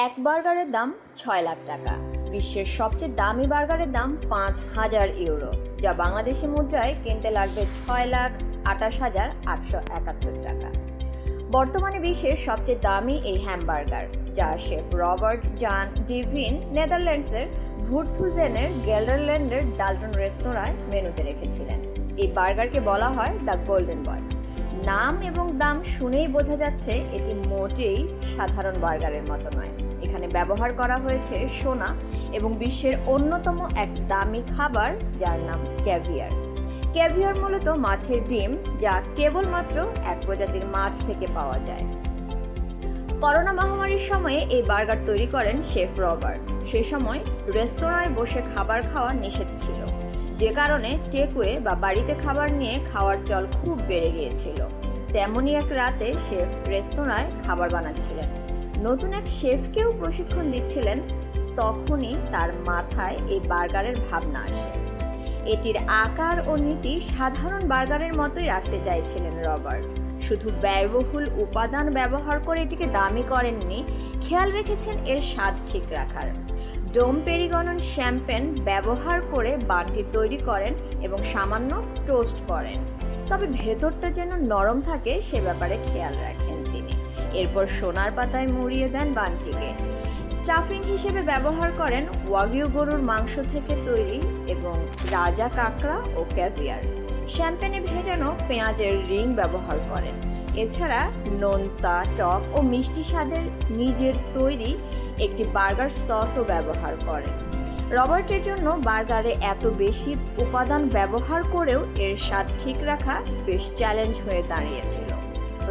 এক বার্গারের দাম ৬ লাখ টাকা। বিশ্বের সবচেয়ে দামি বার্গারের দাম ৫,০০০ ইউরো, যা বাংলাদেশি মুদ্রায় কিনতে লাগবে ৬,২৮,৮৭১ টাকা। বর্তমানে বিশ্বের সবচেয়ে দামি এই হ্যামবার্গার, যা শেফ রবার্ট জান ডিভিন নেদারল্যান্ডসের ভুর্থুজেনের গেল্ডারল্যান্ডের ডাল্টন রেস্তোরাঁয় মেনুতে রেখেছিলেন। এই বার্গারকে বলা হয় দ্য গোল্ডেন বয়। নাম এবং দাম শুনেই বোঝা যাচ্ছে এটি মোটেই সাধারণ বার্গারের মতো নয়। এখানে ব্যবহার করা হয়েছে সোনা এবং বিশ্বের অন্যতম এক দামি খাবার, যার নাম ক্যাভিয়ার। ক্যাভিয়ার মূলত মাছের ডিম, যা কেবলমাত্র এক প্রজাতির মাছ থেকে পাওয়া যায়। করোনা মহামারীর সময়ে এই বার্গার তৈরি করেন শেফ রবার্ট। সেই সময় রেস্তোরাঁয় বসে খাবার খাওয়া নিষেধ ছিল, যে কারণে টেকওয়ে বা বাড়িতে খাবার নিয়ে খাওয়ার চল খুব বেড়ে গিয়েছিল। তেমনই এক রাতে শেফ রেস্তোরাঁয় খাবার বানাচ্ছিলেন, নতুন এক শেফকেও প্রশিক্ষণ দিচ্ছিলেন। তখনই তার মাথায় এই বার্গারের ভাবনা আসে। এটির আকার ও নীতি সাধারণ বার্গারের মতোই রাখতে চাইছিলেন রবার্ট। শুধু ব্যয়বহুল উপাদান ব্যবহার করে এটিকে দামি করেননি, খেয়াল রেখেছেন এর স্বাদ ঠিক রাখার। ডোম পেরিগনন শ্যাম্পেন ব্যবহার করে বানটি তৈরি করেন এবং সামান্য টোস্ট করেন, তবে ভেতরটা যেন নরম থাকে সে ব্যাপারে খেয়াল রাখেন তিনি। এরপর সোনার পাতায় মুড়িয়ে দেন বানটিকে। স্টাফিং হিসেবে ব্যবহার করেন ওয়াগিউ গরুর মাংস থেকে তৈরি এবং রাজা কাঁকড়া ও ক্যাভিয়ার। শ্যাম্পেনে ভেজানো পেঁয়াজের রিং ব্যবহার করেন। এছাড়া নোনতা, টক ও মিষ্টি স্বাদের নিজের তৈরি একটি বার্গার সসও ব্যবহার করেন। রবার্টের জন্য বার্গারে এত বেশি উপাদান ব্যবহার করেও এর স্বাদ ঠিক রাখা বেশ চ্যালেঞ্জ হয়ে দাঁড়িয়েছিল।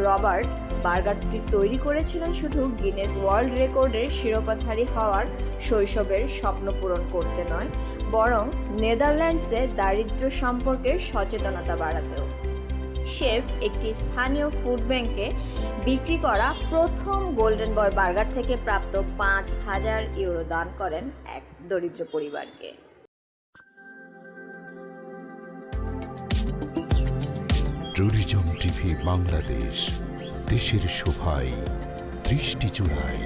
রবার্ট বার্গারটি তৈরি করেছিলেন শুধু গিনেস ওয়ার্ল্ড রেকর্ডের শিরোপাধারী হওয়ার শৈশবের স্বপ্ন পূরণ করতে নয়, বরং নেদারল্যান্ডসে দারিদ্র্য সম্পর্কে সচেতনতা বাড়াতেও। শেফ একটি স্থানীয় ফুড ব্যাংকে বিক্রি করা প্রথম গোল্ডেন বয় বার্গার থেকে প্রাপ্ত ৫,০০০ ইউরো দান করেন এক দরিদ্র পরিবারকে। ট্যুরিজম টিভি বাংলাদেশ, দেশের শোভায় দৃষ্টি জোড়ায়।